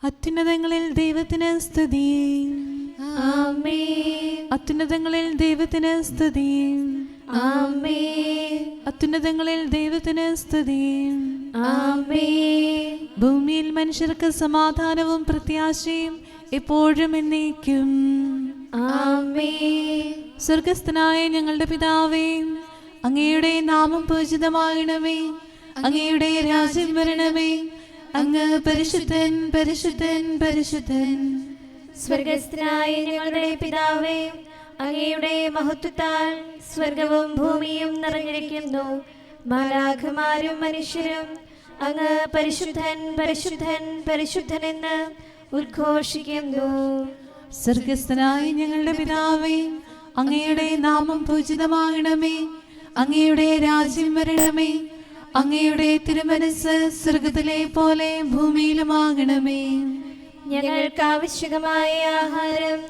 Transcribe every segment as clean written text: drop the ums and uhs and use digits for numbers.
അത്യുന്നതങ്ങളിൽ ദൈവത്തിന് സ്തുതി. ആമേൻ. അത്യുന്നതങ്ങളിൽ ദൈവത്തിന് സ്തുതി. ആമേൻ. അത്യുന്നതങ്ങളിൽ ദൈവത്തിന് സ്തുതി. ആമേൻ. ഭൂമിയിൽ മനുഷ്യർക്ക് സമാധാനവും പ്രത്യാശയും എപ്പോഴും എന്നേക്കും. ആമേൻ. സ്വർഗസ്ഥനായ ഞങ്ങളുടെ പിതാവേ, അങ്ങയുടെ നാമം പൂജിതമാകണമേ. അങ്ങയുടെ രാജ്യം വരണമേ. അങ്ങ് പരിശുദ്ധൻ, പരിശുദ്ധൻ, പരിശുദ്ധൻ. സ്വർഗസ്ഥനായ ഞങ്ങളുടെ പിതാവേ, അങ്ങയുടെ മഹത്വത്താൽ സ്വർഗവും ഭൂമിയും നിറഞ്ഞിരിക്കുന്നു. മാലാഖമാരും മനുഷ്യരും അങ്ങ് പരിശുദ്ധൻ, പരിശുദ്ധൻ, പരിശുദ്ധൻ എന്ന് ഉദ്ഘോഷിക്കുന്നു. സ്വർഗസ്ഥനായ ഞങ്ങളുടെ പിതാവേ, അങ്ങയുടെ നാമം പൂജിതമാകണമേ. അങ്ങയുടെ രാജ്യം വരണമേ. അങ്ങയുടെ തിരുമനസ് സ്വർഗത്തിലെ പോലെ ഭൂമിയിലുമാകണമേ. ഞങ്ങൾക്ക് ആവശ്യമായ ആഹാരം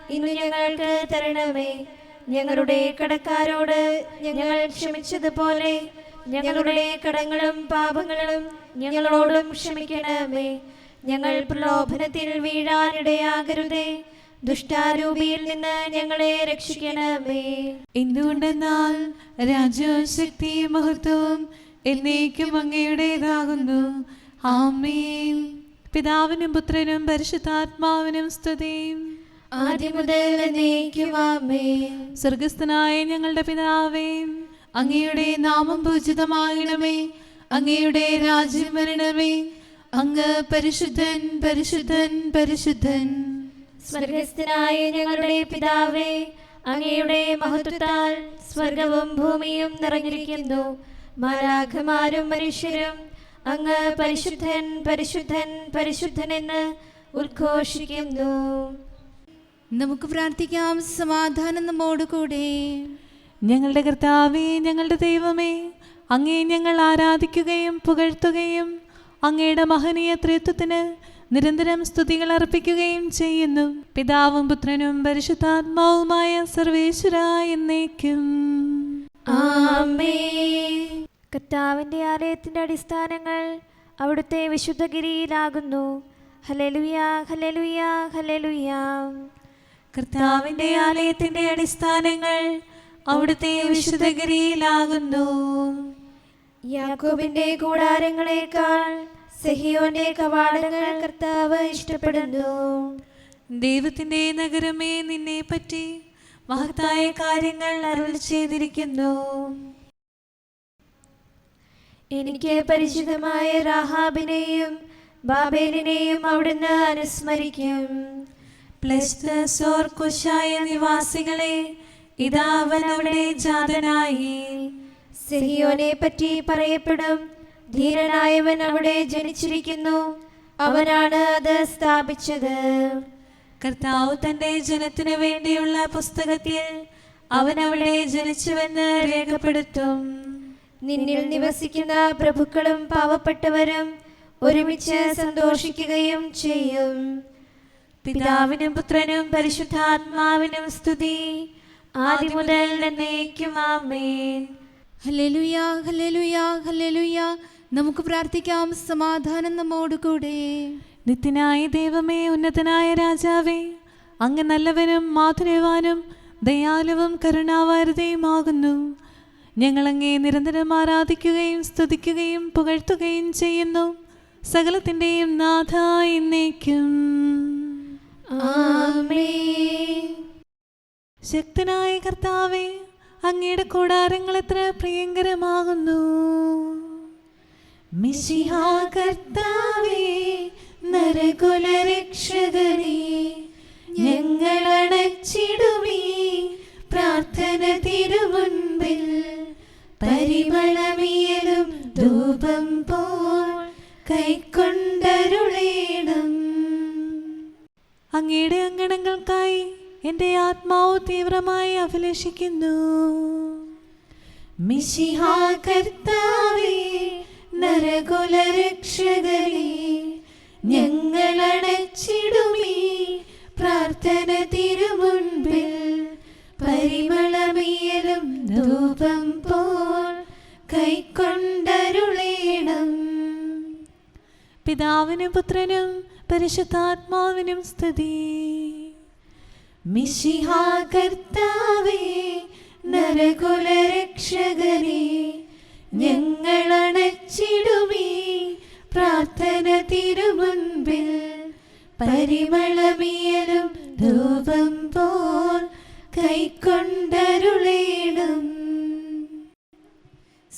ഇന്ന് ഞങ്ങൾക്ക് തരണമേ. ഞങ്ങളുടെ കടക്കാരോട് ഞങ്ങൾ ക്ഷമിച്ചതുപോലെ ഞങ്ങളുടെ കടങ്ങളും പാപങ്ങളും ഞങ്ങളോടും ക്ഷമിക്കണമേ. ഞങ്ങൾ പ്രലോഭനത്തിൽ വീഴാനിടയാകരുതേ. ദുഷ്ടാരൂപിയിൽ നിന്ന് ഞങ്ങളെ രക്ഷിക്കണമേ. എന്തുകൊണ്ടെന്നാൽ രാജ്യവും ശക്തിയും മഹത്വവും എന്നേക്കും അങ്ങയുടേതാകുന്നു. ആമേൻ. പിതാവിനും പുത്രനും പരിശുദ്ധാത്മാവിനും സ്തുതി. ആദ്യം മുതൽ എന്നേക്കും ആമേൻ. സ്വർഗസ്ഥനായ ഞങ്ങളുടെ പിതാവേ, അങ്ങയുടെ നാമം പൂജിതമാകണമേ. അങ്ങയുടെ രാജ്യം വരണമേ. അങ്ങ് പരിശുദ്ധൻ, പരിശുദ്ധൻ, പരിശുദ്ധൻ. സ്വർഗസ്ഥനായ ഞങ്ങളുടെ പിതാവേ, അങ്ങയുടെ മഹത്വത്താൽ സ്വർഗവും ഭൂമിയും നിറഞ്ഞിരിക്കുന്നു. മാലാഖമാരും മനുഷ്യരും അങ്ങ് പരിശുദ്ധൻ, പരിശുദ്ധൻ, പരിശുദ്ധൻ എന്ന് ഉദ്ഘോഷിക്കുന്നു. നമുക്ക് പ്രാർത്ഥിക്കാം. സമാധാനം നമ്മോടുകൂടെ. ഞങ്ങളുടെ കർത്താവേ, ഞങ്ങളുടെ ദൈവമേ, അങ്ങേ ഞങ്ങൾ ആരാധിക്കുകയും പുകഴ്ത്തുകയും അങ്ങയുടെ മഹനീയ ത്രിത്വത്തിന് നിരന്തരം സ്തുതികൾ അർപ്പിക്കുകയും ചെയ്യുന്നു. പിതാവും പുത്രനും പരിശുദ്ധാത്മാവുമായ സർവേശ്വരായ എന്നേക്കും. ആമേൻ. കർത്താവിന്റെ ആലയത്തിന്റെ അടിസ്ഥാനങ്ങൾ അവിടുത്തെ വിശുദ്ധഗിരിയിലാകുന്നു. Hallelujah, hallelujah, hallelujah. കർത്താവിന്റെ ആലയത്തിന്റെ അടിസ്ഥാനങ്ങൾ അവിടുത്തെ വിശുദ്ധഗിരിയിലാകുന്നു. യാക്കോബിന്റെ കൂടാരങ്ങളെക്കാൾ സിഹിയോന്റെ കവാടങ്ങൾ കർത്താവ് ഇഷ്ടപ്പെടുന്നു. ദൈവത്തിന്റെ നഗരമേ, നിന്നെ പറ്റി മഹത്തായ കാര്യങ്ങൾ അരുളി ചെയ്തിരിക്കുന്നു. എനിക്ക് പരിചിതമായ രാഹാബിനെയും ബാബേലിനെയും അവിടുന്ന് അനുസ്മരിക്കും. കുശായ നിവാസികളെ, ഇതാ അവൻ അവിടെ ജാതനായി. സിഹിയോനെ പറ്റി പറയപ്പെടും. ധീരനായവൻ അവിടെ ജനിച്ചിരിക്കുന്നു. അവനാണ് അത് സ്ഥാപിച്ചത്. കർത്താവ് തന്റെ ജനത്തിനു വേണ്ടിയുള്ള പുസ്തകത്തിൽ അവൻ അവിടെ ജനിച്ചുവെന്ന് രേഖപ്പെടുത്തും. നിന്നിൽ നിവസിക്കുന്ന പ്രഭുക്കളും പാവപ്പെട്ടവരും ഒരുമിച്ച് സന്തോഷിക്കുകയും ചെയ്യും. പിതാവിനും പുത്രനും പരിശുദ്ധാത്മാവിനും സ്തുതി. ആദ്യം മുതൽ എന്നേക്കും ആമേൻ. Hallelujah, hallelujah, hallelujah. നമുക്ക് പ്രാർത്ഥിക്കാം. സമാധാനം നമ്മോടുകൂടെ. നിത്യനായ ദൈവമേ, ഉന്നതനായ രാജാവേ, അങ്ങ് നല്ലവനും മാധുര്യവാനും ദയാലുവും കരുണാവാരിതയുമാകുന്നു. ഞങ്ങളങ്ങേ നിരന്തരം ആരാധിക്കുകയും സ്തുതിക്കുകയും പുകഴ്ത്തുകയും ചെയ്യുന്നു. സകലത്തിൻ്റെയും നാഥ എന്നേക്കും. ആമേൻ. ശക്തനായ കർത്താവേ, അങ്ങയുടെ കൂടാരങ്ങൾ എത്ര പ്രിയങ്കരമാകുന്നു. മിശിഹാ കർത്താവേ, നരകുലരക്ഷകനേ, ഞങ്ങളടച്ചിടുമീ പ്രാർത്ഥന തിരുമുൻപിൽ. പരിമളമിയലും ധൂപം പോൽ കൈക്കൊണ്ടരുളേണം. അങ്ങയുടെ അങ്കണങ്ങൾക്കായി എൻ്റെ ആത്മാവ് തീവ്രമായി അഭിലഷിക്കുന്നു. മിശിഹാ കർത്താവേ, നരകുലരക്ഷകനേ, ഞങ്ങളടച്ചിടുമീ പ്രാർത്ഥന തിരുമുൻപിൽ. പരിമളമിയലും ധൂപം പോൽ കൈക്കൊണ്ടരുളേണം. പിതാവിനും പുത്രനും പരിശുദ്ധാത്മാവിനും സ്തുതി. മിശിഹാ കർത്താവേ, നരകുലരക്ഷകനേ, ഞങ്ങളണച്ചിടുമീ പ്രാർത്ഥന തിരുമുൻപിൽ. പരിമളമിയലും ധൂപം പോൽ കൈക്കൊണ്ടരുളേണം.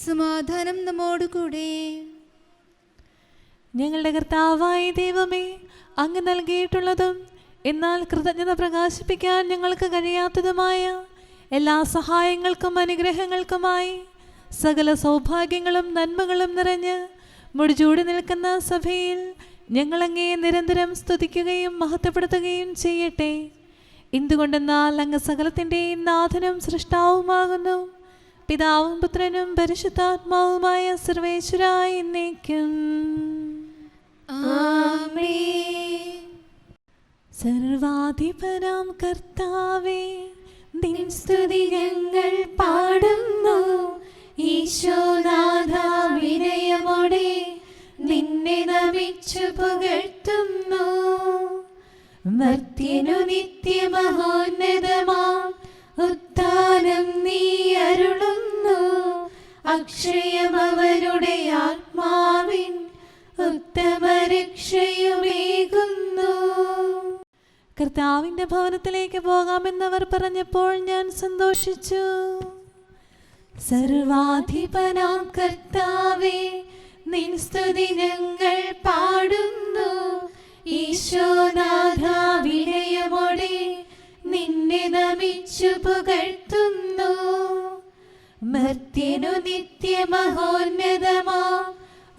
സമാധാനം നമ്മോടുകൂടെ. ഞങ്ങളുടെ കർത്താവായ ദൈവമേ, അങ്ങ് നൽകിയിട്ടുള്ളതും എന്നാൽ കൃതജ്ഞത പ്രകാശിപ്പിക്കാൻ ഞങ്ങൾക്ക് കഴിയാത്തതുമായ എല്ലാ സഹായങ്ങൾക്കും അനുഗ്രഹങ്ങൾക്കുമായി സകല സൗഭാഗ്യങ്ങളും നന്മകളും നിറഞ്ഞ് മുടിചൂടി നിൽക്കുന്ന സഭയിൽ ഞങ്ങളങ്ങേ നിരന്തരം സ്തുതിക്കുകയും മഹത്വപ്പെടുത്തുകയും ചെയ്യട്ടെ. എന്തുകൊണ്ടെന്നാൽ അങ്ങ് സകലത്തിൻ്റെയും നാഥനും സൃഷ്ടാവുമാകുന്നു. പിതാവും പുത്രനും പരിശുദ്ധാത്മാവുമായ സർവേശ്വരായ എന്നേക്കും ആമേൻ. സർവാധിപനാം കർത്താവേ, നിൻ സ്തുതി ഞങ്ങൾ പാടുന്നു. ഈശോനാഥ, വിനയമോടെ നിന്നെ നമിച്ചു പുകഴ്ത്തുന്നു. മർത്യനു നിത്യമഹോന്നതമാം ഉത്ഥാനം നീ അരുളുന്നു. അക്ഷയമവരുടെ ആത്മാവിൻ ഉത്തമരക്ഷയുമേകുന്നു. കർത്താവിന്റെ ഭവനത്തിലേക്ക് പോകാമെന്നവർ പറഞ്ഞപ്പോൾ ഞാൻ സന്തോഷിച്ചു. സർവാധിപനാം കർത്താവേ, നിൻ സ്തുതി ഞങ്ങൾ പാടുന്നു. ഈശോനാഥ, വിനയമോടെ നിന്നെ നമിച്ചു പുകഴ്ത്തുന്നു. മർത്യനു നിത്യമഹോന്നതമാം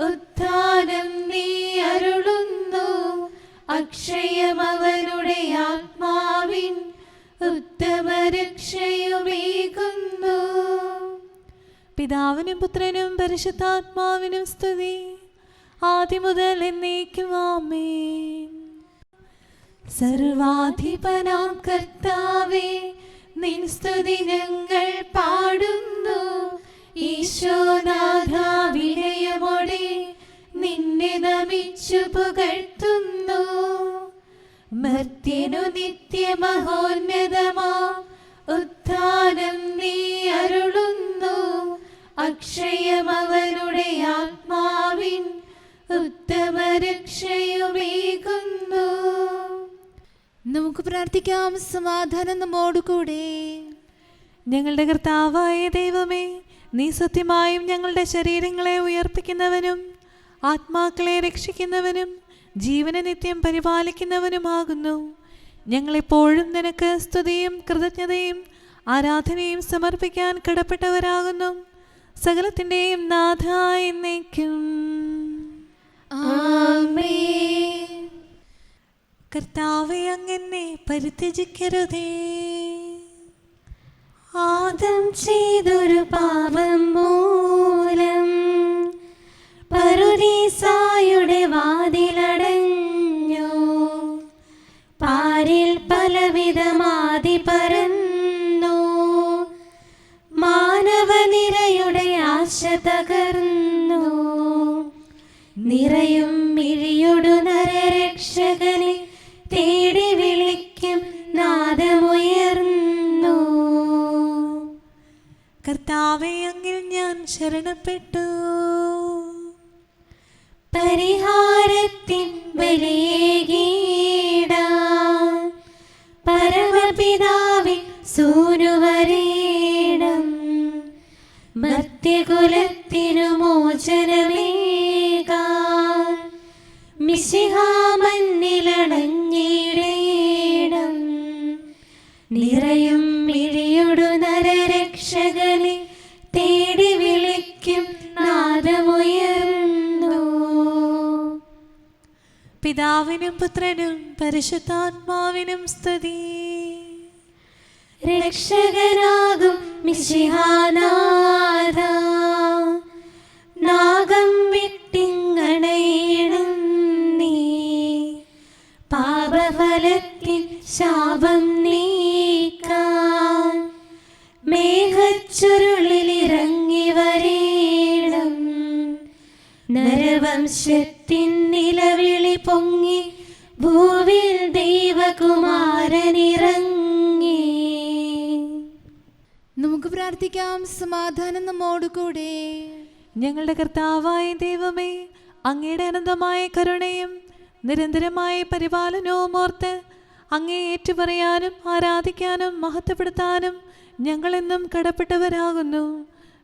ഉത്ഥാനം നീ അരുളുന്നു. അക്ഷയമവരുടെ ആത്മാവിൻ ഉത്തമരക്ഷയുമേകുന്നു. പിതാവിനും പുത്രനും പരിശുദ്ധാത്മാവിനും സ്തുതി, ആദ്യം മുതൽ എന്നേക്കും ആമേൻ. സർവാധിപനാം കർത്താവേ, നിൻ സ്തുതി ഞങ്ങൾ പാടുന്നു. ഈശോനാഥ, വിനയമോടെ നിന്നെ നമിച്ചു പുകഴ്ത്തുന്നു. മർത്യനു നിത്യമഹോന്നതമാം ഉത്ഥാനം നീ അരുളുന്നു. അക്ഷയമവരുടെ ആത്മാവിൻ ഉത്തമരക്ഷയുമേകുന്നു. നമുക്ക് പ്രാർത്ഥിക്കാം. സമാധാനം നമ്മോടുകൂടെ. ഞങ്ങളുടെ കർത്താവായ ദൈവമേ, നീ സത്യമായും ഞങ്ങളുടെ ശരീരങ്ങളെ ഉയർപ്പിക്കുന്നവനും ആത്മാക്കളെ രക്ഷിക്കുന്നവനും ജീവനെ നിത്യം പരിപാലിക്കുന്നവനുമാകുന്നു. ഞങ്ങളെപ്പോഴും നിനക്ക് സ്തുതിയും കൃതജ്ഞതയും ആരാധനയും സമർപ്പിക്കാൻ കടപ്പെട്ടവരാകുന്നു. സകലത്തിൻ്റെയും നാഥായ എന്നേക്കും ആമേൻ. കർത്താവേ, അങ്ങെന്നെ പരിത്യജിക്കരുതേ. ആദം ചെയ്തൊരു പാപം മൂലം പറുദീസായുടെ വാതിലടഞ്ഞു. പാരിൽ പലവിധമാതി പരന്നു. മാനവനിരയുടെ ആശ തകർന്നു. നിറയും മിഴിയൊടു നരരക്ഷകനെ തേടി വിളിക്കും നാദമുയർന്നു. കർത്താവേ, അങ്ങിൽ ഞാൻ ശരണപ്പെട്ടു. പരിഹാരത്തിൻ ബലിയേകീടാൻ പരമപിതാവിൻ സൂനുവരേണം. മർത്യകുലത്തിനു മോചനമേകാൻ മിശിഹാമന്നിലണഞ്ഞിടേണം. നിറയും മിഴിയൊടു നരരക്ഷകനെ തേടി വിളിക്കും നാദമുയർന്നു. പിതാവിനും പുത്രനും പരിശുദ്ധാത്മാവിനും സ്തുതി. രക്ഷകനാകും മിശിഹാനാഥ, നാഗം വിട്ടിങ്ങണയിടും നീ. പാപഫലത്തിൻ ശാപം നീക്കാൻ മേഘച്ചുരുളിലിറങ്ങി വരേണം. നരവംശത്തിൻ നിലവിളി പൊങ്ങി ഭൂവിൽ ദൈവകുമാരനിറങ്ങി. നമുക്ക് പ്രാർത്ഥിക്കാം. സമാധാനം നമ്മോടുകൂടെ. ഞങ്ങളുടെ കർത്താവായ ദൈവമേ, അങ്ങയുടെ അനന്തമായ കരുണയും നിരന്തരമായ പരിപാലനവും ഓർത്ത് അങ്ങേ ഏറ്റുപറയാനും ആരാധിക്കാനും മഹത്വപ്പെടുത്താനും ഞങ്ങളെന്നും കടപ്പെട്ടവരാകുന്നു.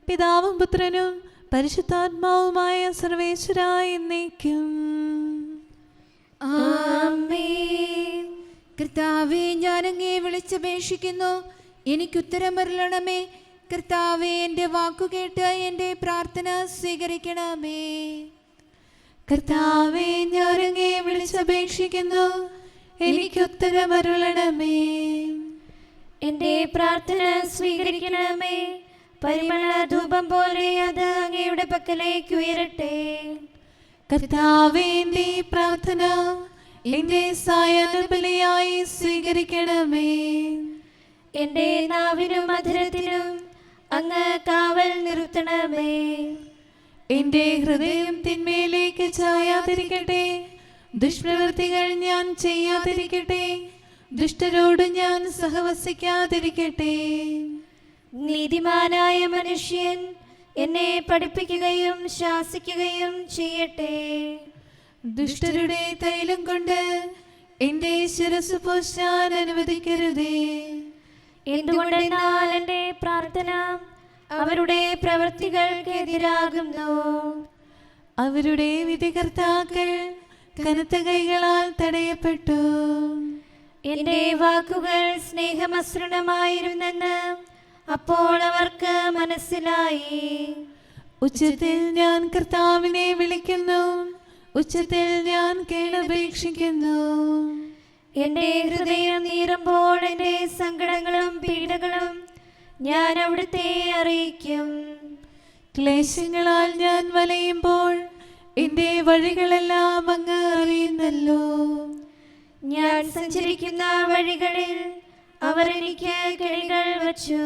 പിതാവും പുത്രനും പരിശുദ്ധാത്മാവുമായ സർവേശ്വരായ എന്നേക്കും. ആമേൻ. കർത്താവേ, ഞാൻ അങ്ങേ വിളിച്ചപേക്ഷിക്കുന്നു, എനിക്കുത്തരം അരുളണമേ. കർത്താവേ, എൻ്റെ വാക്കുകേട്ട് എൻ്റെ പ്രാർത്ഥന സ്വീകരിക്കണമേ. കർത്താവേ, ഞാൻ അങ്ങേ വിളിച്ചപേക്ഷിക്കുന്നു, എനിക്കുത്തരം അരുളണമേ. എൻ്റെ പ്രാർത്ഥന സ്വീകരിക്കണമേ. പരിമള ധൂപം പോലെ അത് അങ്ങയുടെ പക്കലേക്ക് ഉയരട്ടെ. കർത്താവേ, എൻ്റെ പ്രാർത്ഥന എൻ്റെ സായാഹ്നബലിയായി സ്വീകരിക്കണമേ. എൻ്റെ നാവിനും മധുരത്തിനും അങ്ങ് കാവൽ നിർത്തണമേ. എൻ്റെ ഹൃദയം തിന്മയിലേക്ക് ചായാതിരിക്കട്ടെ, ദുഷ്പ്രവൃത്തികൾ ഞാൻ ചെയ്യാതിരിക്കട്ടെ, ദുഷ്ടരോട് ഞാൻ സഹവസിക്കാതിരിക്കട്ടെ. നീതിമാനായ മനുഷ്യൻ എന്നെ പഠിപ്പിക്കുകയും ശാസിക്കുകയും ചെയ്യട്ടെ. ദുഷ്ടരുടെ തൈലം കൊണ്ട് എൻ്റെ ശിരസ് പൂശാൻ അനുവദിക്കരുതേ. എന്തുകൊണ്ടെന്നാൽ എൻ്റെ പ്രാർത്ഥന അവരുടെ പ്രവൃത്തികൾക്കെതിരാകുന്നു. അവരുടെ വിധികർത്താക്കൾ കനത്ത കൈകളാൽ തടയപ്പെട്ടു. എൻ്റെ വാക്കുകൾ സ്നേഹമസൃണമായിരുന്നെന്ന് അപ്പോൾ അവർക്ക് മനസ്സിലായി. ഉച്ചത്തിൽ ഞാൻ കർത്താവിനെ വിളിക്കുന്നു, ഉച്ചത്തിൽ ഞാൻ കേണപേക്ഷിക്കുന്നു. എൻ്റെ ഹൃദയം നീറുമ്പോൾ എൻ്റെ സങ്കടങ്ങളും പീഡകളും ഞാൻ അവിടുത്തെ അറിയിക്കും. ക്ലേശങ്ങളാൽ ഞാൻ വലയുമ്പോൾ എൻ്റെ വഴികളെല്ലാം അങ്ങ് അറിയുന്നല്ലോ. ഞാൻ സഞ്ചരിക്കുന്ന വഴികളിൽ അവർ എനിക്ക് കെണികൾ വച്ചു.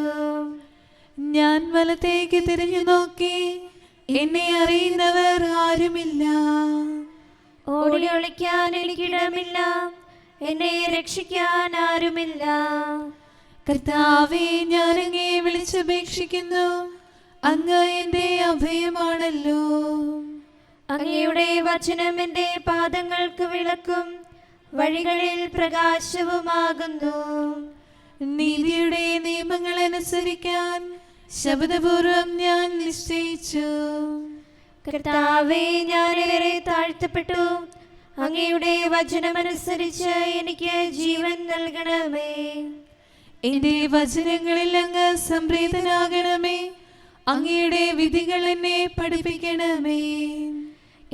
ഞാൻ വലത്തേക്ക് തിരിഞ്ഞു നോക്കി, എന്നെ അറിയുന്നവർ ആരുമില്ല. ഓടി ഒളിക്കാൻ എനിക്കിടമില്ല, എന്നെ രക്ഷിക്കാൻ ആരുമില്ല. കർത്താവേ, ഞാൻ അങ്ങേ വിളിച്ചപേക്ഷിക്കുന്നു, അങ്ങ് എൻ്റെ അഭയമാണല്ലോ. അങ്ങയുടെ വചനം എൻ്റെ പാദങ്ങൾക്ക് വിളക്കും വഴികളിൽ പ്രകാശവുമാകുന്നു. നീതിയുടെ നിയമങ്ങൾ അനുസരിക്കാൻ ശബ്ദപൂർവം ഞാൻ നിശ്ചയിച്ചു. കർത്താവേ, ഞാനേറെ താഴ്ത്തപ്പെട്ടു. അങ്ങയുടെ വചനമനുസരിച്ച് എനിക്ക് ജീവൻ നൽകണമേ. എന്റെ വചനങ്ങളിൽ അങ്ങ് സംപ്രീതനാകണമേ. അങ്ങയുടെ വിധികൾ എന്നെ പഠിപ്പിക്കണമേ.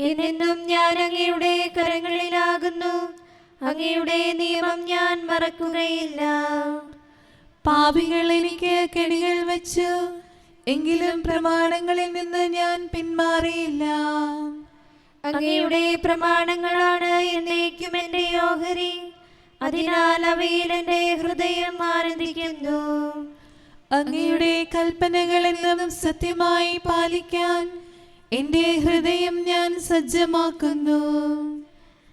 എന്നെന്നും ഞാൻ അങ്ങയുടെ കരങ്ങളിലാകുന്നു. അങ്ങയുടെ നിയമം ഞാൻ മറക്കുകയില്ല. പാപികൾ എനിക്ക് കെണികൾ വെച്ചു, എങ്കിലും പ്രമാണങ്ങളിൽ നിന്ന് ഞാൻ പിന്മാറിയില്ല. അങ്ങയുടെ പ്രമാണങ്ങളാണ് എന്നേക്കും എൻ്റെ ഓഹരി. അതിനാൽ അവയിൽ എൻ്റെ ഹൃദയം ആനന്ദിക്കുന്നു. അങ്ങയുടെ കൽപ്പനകൾ എന്നും സത്യമായി പാലിക്കാൻ എന്റെ ഹൃദയം ഞാൻ സജ്ജമാക്കുന്നു.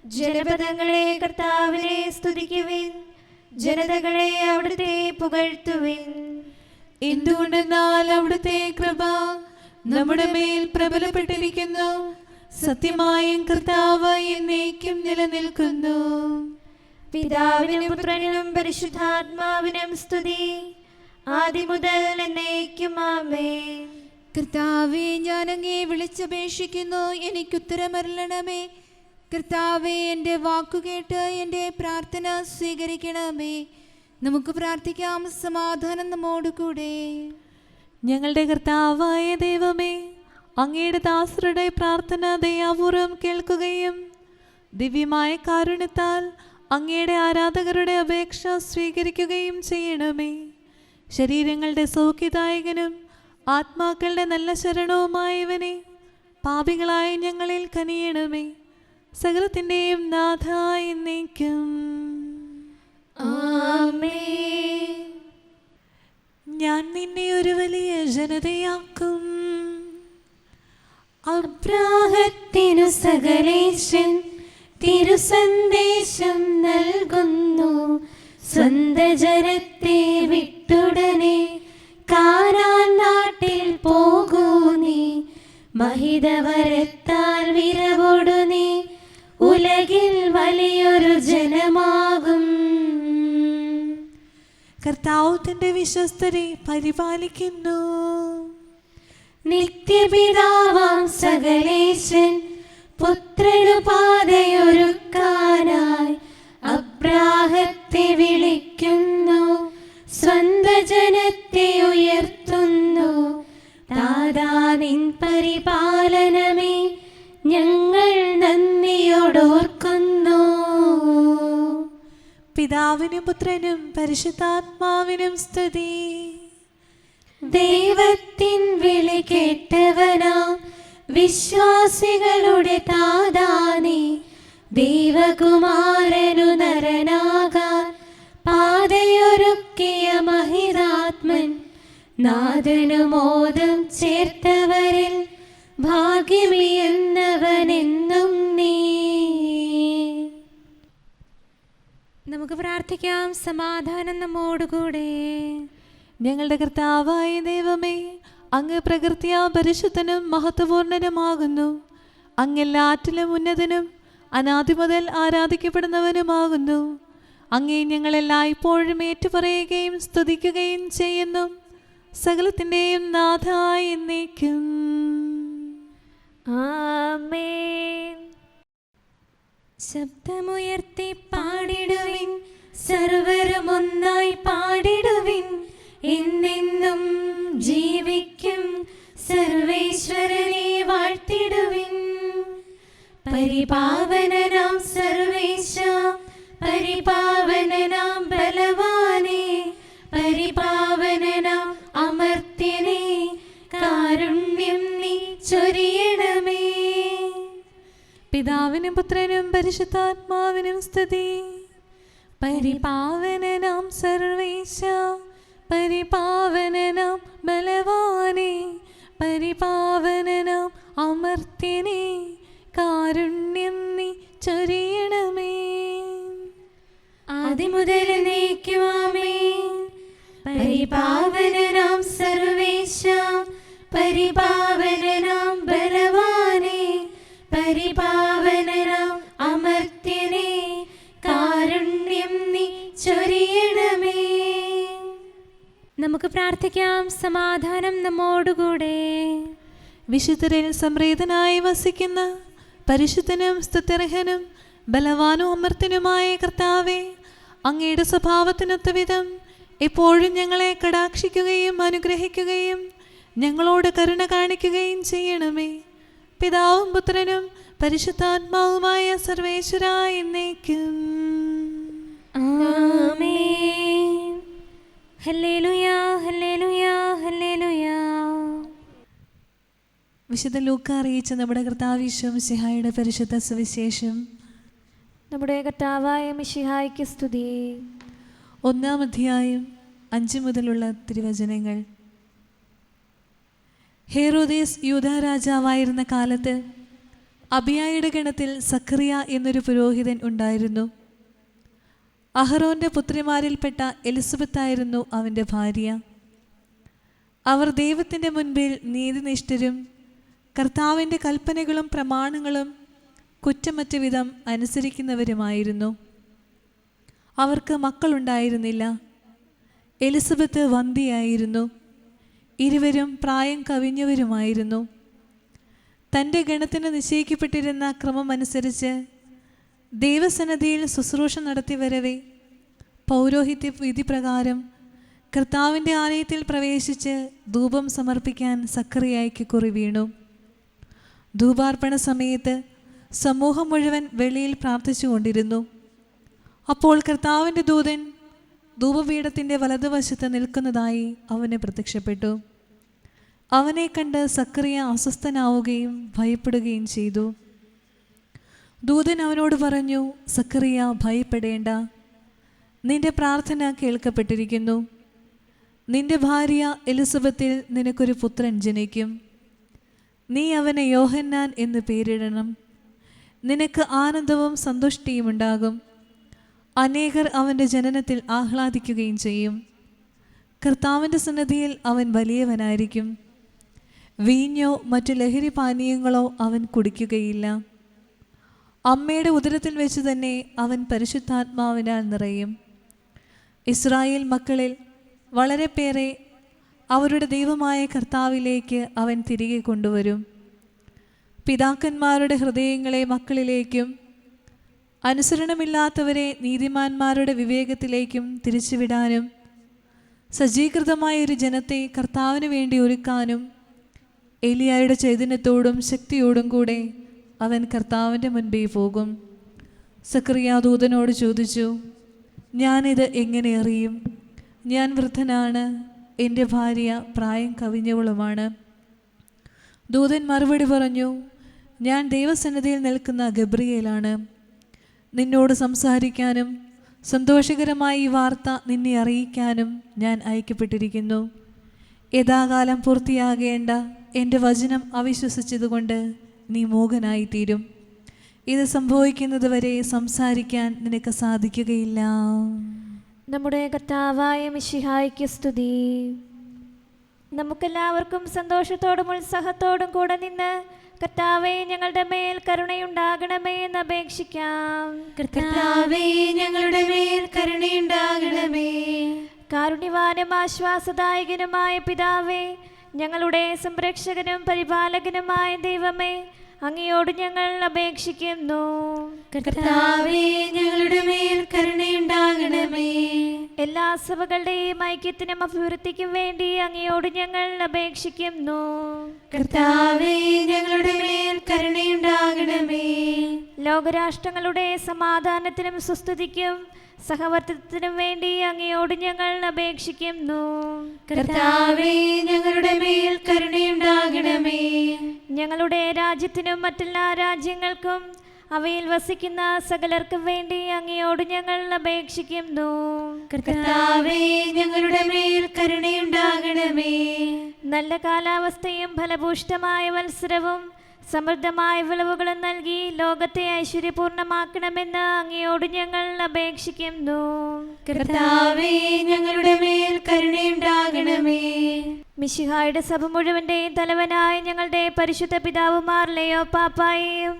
ജനപദങ്ങളെ കർത്താവിനെ സ്തുതിക്കുവിൻ, ജനതകളെ അവിടുത്തെ പുകഴ്ത്തുവിൻ. എന്തുകൊണ്ടെന്നാൽ അവിടുത്തെ കൃപ നമ്മുടെ മേൽ പ്രബലപ്പെട്ടിരിക്കുന്നു. സത്യമായും കർത്താവ് എന്നേക്കും നിലനിൽക്കുന്നു. പിതാവിനും പുത്രനും പരിശുദ്ധാത്മാവിനും സ്തുതി, ആദി മുതൽ എന്നേക്കും ആമേൻ. കർത്താവേ, ഞാൻ അങ്ങേ വിളിച്ചപേക്ഷിക്കുന്നു, എനിക്കുത്തരമരുളണമേ. കർത്താവേ, എൻ്റെ വാക്കുകേട്ട് എൻ്റെ പ്രാർത്ഥന സ്വീകരിക്കണമേ. നമുക്ക് പ്രാർത്ഥിക്കാം. സമാധാനം നമ്മോടുകൂടെ. ഞങ്ങളുടെ കർത്താവായ ദൈവമേ, അങ്ങയുടെ ദാസരുടെ പ്രാർത്ഥന ദയാപൂർവം കേൾക്കുകയും ദിവ്യമായ കാരുണ്യത്താൽ അങ്ങയുടെ ആരാധകരുടെ അപേക്ഷ സ്വീകരിക്കുകയും ചെയ്യണമേ. ശരീരങ്ങളുടെ സൗഖ്യദായകനും ആത്മാക്കളുടെ നല്ല ശരണവുമായവനെ, പാപികളായ ഞങ്ങളിൽ കനിയണമേ. സകലത്തിൻ്റെയും നാഥായ എന്നേക്കും ആമേൻ. ഞാൻ നിന്നെ ഒരു വലിയ ജനതയാക്കും. അബ്രാഹത്തിനു സകലേശൻ തിരുസന്ദേശം നൽകുന്നു. സ്വന്ത ജനത്തെ വിട്ടുടനെ കാനാൻ നാട്ടിൽ പോകൂ നീ. മഹിതവരത്താൽ വിരവോടു നീ ഉലകിൽ വലിയൊരു ജനമാകും. കർത്താവ് തന്റെ വിശ്വസ്തരെ പരിപാലിക്കുന്നു. നിത്യപിതാവാം സകലേശൻ പുത്രനു പാതയൊരുക്കാനായി അബ്രാഹത്തെ വിളിക്കുന്നു. സ്വന്ത ജനത്തെ ഉയർത്തുന്നു. താതാ നിൻ പരിപാലനമേ ഞങ്ങൾ നന്ദിയോടോർക്കുന്നു. പിതാവിനും പുത്രനും പരിശുദ്ധാത്മാവിനും സ്തുതി. ദൈവത്തിൻ വിളി കേട്ടവനാം വിശ്വാസികളുടെ താതാനേ, ദൈവകുമാരനു നരനാകാൻ പാതയൊരുക്കിയ മഹിതാത്മൻ, നാഥനു മോദം ചേർത്തവരിൽ ഭാഗ്യമിയെന്നവനെന്നും നീ. നമുക്ക് പ്രാർത്ഥിക്കാം. സമാധാനം നമ്മോടുകൂടെ. ഞങ്ങളുടെ കർത്താവായ ദൈവമേ, അങ്ങ് പ്രകൃത്യാ പരിശുദ്ധനും മഹത്വപൂർണനുമാകുന്നു. അങ്ങെല്ലാറ്റിലും ഉന്നതനും അനാദി മുതൽ ആരാധിക്കപ്പെടുന്നവനുമാകുന്നു. അങ്ങേ ഞങ്ങളെല്ലായ്പ്പോഴും ഏറ്റുപറയുകയും സ്തുതിക്കുകയും ചെയ്യുന്നു. സകലത്തിൻ്റെയും നാഥായി എന്നേക്കും. ആമേൻ. ശബ്ദമുയർത്തി പാടിടുവിൻ, സർവരും ഒന്നായി പാടിടുവിൻ. എന്നെന്നും ജീവിക്കും സർവേശ്വരനെ വാഴ്ത്തിടുവിൻ. പരിപാവനനാം സർവേശ, പരിപാവനനാം ബലവാനേ, പരിപാവനനാം അമർത്യനേ, കാരുണ്യം നീ ചൊരിയണമേ. പിതാവിനും പുത്രനും പരിശുദ്ധാത്മാവിനും സ്തുതി. പരിപാവനനാം സർവേശ, പരിപാവനനാം ബലവാനേ, പരിപാവനനാം അമർത്യനേ, കാരുണ്യം നീ ചൊരിയണമേ. ആദിമുതൽ എന്നേക്കും ആമേൻ. പരിപാവനനാം സർവേശ, പരിപാവനനാം ബലവാനേ, പരിപാവനനാം അമർത്യനേ, കാരുണ്യം നീ ചൊരിയണമേ. നമുക്ക് പ്രാർത്ഥിക്കാം. സമാധാനം നമ്മോടുകൂടെ. വിശുദ്ധരിൽ സംപ്രീതനായി വസിക്കുന്ന പരിശുദ്ധനും സ്തുത്യർഹനും ബലവാനും അമർത്തനുമായ കർത്താവേ, അങ്ങയുടെ സ്വഭാവത്തിനൊത്ത വിധം എപ്പോഴും ഞങ്ങളെ കടാക്ഷിക്കുകയും അനുഗ്രഹിക്കുകയും ഞങ്ങളോട് കരുണ കാണിക്കുകയും ചെയ്യണമേ. പിതാവും പുത്രനും പരിശുദ്ധാത്മാവുമായ സർവേശ്വരായ എന്നേക്കും. ആമേൻ. ഹല്ലേലൂയാ, ഹല്ലേലൂയാ, ഹല്ലേലൂയാ. വിശുദ്ധ ലൂക്ക അറിയിച്ച നമ്മുടെ കർത്താവ് ഈശോ മിശിഹായുടെ പരിശുദ്ധ സുവിശേഷം. നമ്മുടെ കർത്താവായ മിശിഹായ്ക്ക് സ്തുതി. 1-ാം അധ്യായം 5 മുതലുള്ള തിരുവചനങ്ങൾ. ഹെറോദേസ് യൂദാ രാജാവായിരുന്ന കാലത്ത് അബിയായുടെ ഗണത്തിൽ സക്കറിയ എന്നൊരു പുരോഹിതൻ ഉണ്ടായിരുന്നു. അഹറോന്റെ പുത്രിമാരിൽപ്പെട്ട എലിസബത്തായിരുന്നു അവൻ്റെ ഭാര്യ. അവർ ദൈവത്തിൻ്റെ മുൻപിൽ നീതിനിഷ്ഠരും കർത്താവിൻ്റെ കൽപ്പനകളും പ്രമാണങ്ങളും കുറ്റമറ്റ വിധം അനുസരിക്കുന്നവരുമായിരുന്നു. അവർക്ക് മക്കളുണ്ടായിരുന്നില്ല. എലിസബത്ത് വന്ധ്യയായിരുന്നു. ഇരുവരും പ്രായം കവിഞ്ഞവരുമായിരുന്നു. തൻ്റെ ഗണത്തിന് നിശ്ചയിക്കപ്പെട്ടിരുന്ന ക്രമമനുസരിച്ച് ദൈവസന്നിധിയിൽ ശുശ്രൂഷ നടത്തി വരവേ പൗരോഹിത്യ വിധിപ്രകാരം കർത്താവിൻ്റെ ആലയത്തിൽ പ്രവേശിച്ച് ധൂപം സമർപ്പിക്കാൻ സക്കറിയായ്ക്ക് കുറി വീണു. ധൂപാർപ്പണ സമയത്ത് സമൂഹം മുഴുവൻ വെളിയിൽ പ്രാർത്ഥിച്ചുകൊണ്ടിരുന്നു. അപ്പോൾ കർത്താവിൻ്റെ ദൂതൻ ധൂപപീഠത്തിൻ്റെ വലതുവശത്ത് നിൽക്കുന്നതായി അവന് പ്രത്യക്ഷപ്പെട്ടു. അവനെ കണ്ട് സക്കറിയ അസ്വസ്ഥനാവുകയും ഭയപ്പെടുകയും ചെയ്തു. ദൂതൻ അവനോട് പറഞ്ഞു, സക്കറിയ, ഭയപ്പെടേണ്ട, നിന്റെ പ്രാർത്ഥന കേൾക്കപ്പെട്ടിരിക്കുന്നു. നിന്റെ ഭാര്യ എലിസബത്തിൽ നിനക്കൊരു പുത്രൻ ജനിക്കും. നീ അവന് യോഹന്നാൻ എന്ന് പേരിടണം. നിനക്ക് ആനന്ദവും സന്തുഷ്ടിയും ഉണ്ടാകും. അനേകർ അവൻ്റെ ജനനത്തിൽ ആഹ്ലാദിക്കുകയും ചെയ്യും. കർത്താവിൻ്റെ സന്നിധിയിൽ അവൻ വലിയവനായിരിക്കും. വീഞ്ഞോ മറ്റു ലഹരി പാനീയങ്ങളോ അവൻ കുടിക്കുകയില്ല. അമ്മയുടെ ഉദരത്തിൽ വെച്ച് തന്നെ അവൻ പരിശുദ്ധാത്മാവിനാൽ നിറയും. ഇസ്രായേൽ മക്കളിൽ വളരെ പേരെ അവരുടെ ദൈവമായ കർത്താവിലേക്ക് അവൻ തിരികെ കൊണ്ടുവരും. പിതാക്കന്മാരുടെ ഹൃദയങ്ങളെ മക്കളിലേക്കും അനുസരണമില്ലാത്തവരെ നീതിമാന്മാരുടെ വിവേകത്തിലേക്കും തിരിച്ചുവിടാനും സജ്ജീകൃതമായൊരു ജനത്തെ കർത്താവിന് വേണ്ടി ഒരുക്കാനും ഏലിയായുടെ ചൈതന്യത്തോടും ശക്തിയോടും കൂടെ അവൻ കർത്താവിൻ്റെ മുൻപേ പോകും. സക്കറിയാ ദൂതനോട് ചോദിച്ചു, ഞാനിത് എങ്ങനെ അറിയും? ഞാൻ വൃദ്ധനാണ്, എൻ്റെ ഭാര്യ പ്രായം കവിഞ്ഞവളുമാണ്. ദൂതൻ മറുപടി പറഞ്ഞു, ഞാൻ ദൈവസന്നിധിയിൽ നിൽക്കുന്ന ഗബ്രിയേലാണ്. നിന്നോട് സംസാരിക്കാനും സന്തോഷകരമായ ഈ വാർത്ത നിന്നെ അറിയിക്കാനും ഞാൻ അയക്കപ്പെട്ടിരിക്കുന്നു. യഥാകാലം പൂർത്തിയാകേണ്ട എൻ്റെ വചനം അവിശ്വസിച്ചതുകൊണ്ട് നീ മൂകനായിത്തീരും. ഇത് സംഭവിക്കുന്നത് വരെ സംസാരിക്കാൻ നിനക്ക് സാധിക്കുകയില്ല. നമ്മുടെ കർത്താവായ മിശിഹായ്ക്ക് സ്തുതി. നമുക്കെല്ലാവർക്കും സന്തോഷത്തോടും ഉത്സാഹത്തോടും കൂടെ നിന്ന് കർത്താവേ ഞങ്ങളുടെ മേൽ കരുണയുണ്ടാകണമേ എന്ന് അപേക്ഷിക്കാം. കർത്താവേ ഞങ്ങളുടെ മേൽ കരുണയുണ്ടാകണമേ. കാരുണ്യവാനും ആശ്വാസദായകനുമായ പിതാവേ, ഞങ്ങളുടെ സംരക്ഷകനും പരിപാലകനുമായ ദൈവമേ, അങ്ങയോട് ഞങ്ങൾ അപേക്ഷിക്കുന്നു. കർത്താവേ ഞങ്ങളുടെ മേൽ കരുണയുണ്ടാകണമേ. എല്ലാ സഭകളുടെയും ഐക്യത്തിനും അഭിവൃദ്ധിക്കും വേണ്ടി അങ്ങയോട് ഞങ്ങൾ അപേക്ഷിക്കുന്നു. കർത്താവേ ഞങ്ങളുടെ മേൽ കരുണയുണ്ടാകണമേ. ലോകരാഷ്ട്രങ്ങളുടെ സമാധാനത്തിനും സുസ്ഥിതിക്കും സഹവർത്തിത്വത്തിനും വേണ്ടി അങ്ങയോട് ഞങ്ങൾ അപേക്ഷിക്കുന്നു. കർത്താവേ ഞങ്ങളുടെ മേൽ കരുണയുണ്ടാകണമേ. ഞങ്ങളുടെ രാജ്യത്തിനും മറ്റെല്ലാ രാജ്യങ്ങൾക്കും അവയിൽ വസിക്കുന്ന സകലർക്കും വേണ്ടി അങ്ങയോട് ഞങ്ങൾ അപേക്ഷിക്കുന്നു. കർത്താവേ ഞങ്ങളുടെ മേൽ കരുണയുണ്ടാകണമേ. നല്ല കാലാവസ്ഥയും ഫലഭൂഷ്ടമായ മത്സരവും സമൃദ്ധമായ വിളവുകളും നൽകി ലോകത്തെ ഐശ്വര്യപൂർണമാക്കണമെന്ന് അങ്ങയോട് ഞങ്ങൾ അപേക്ഷിക്കുന്നു. കർത്താവേ ഞങ്ങളുടെ മേൽ കരുണയുണ്ടാകണമേ. മിശിഹായുടെ സഭ മുഴുവൻ്റെയും തലവനായ ഞങ്ങളുടെ പരിശുദ്ധ പിതാവുമാർ ലെയോ പാപ്പായെയും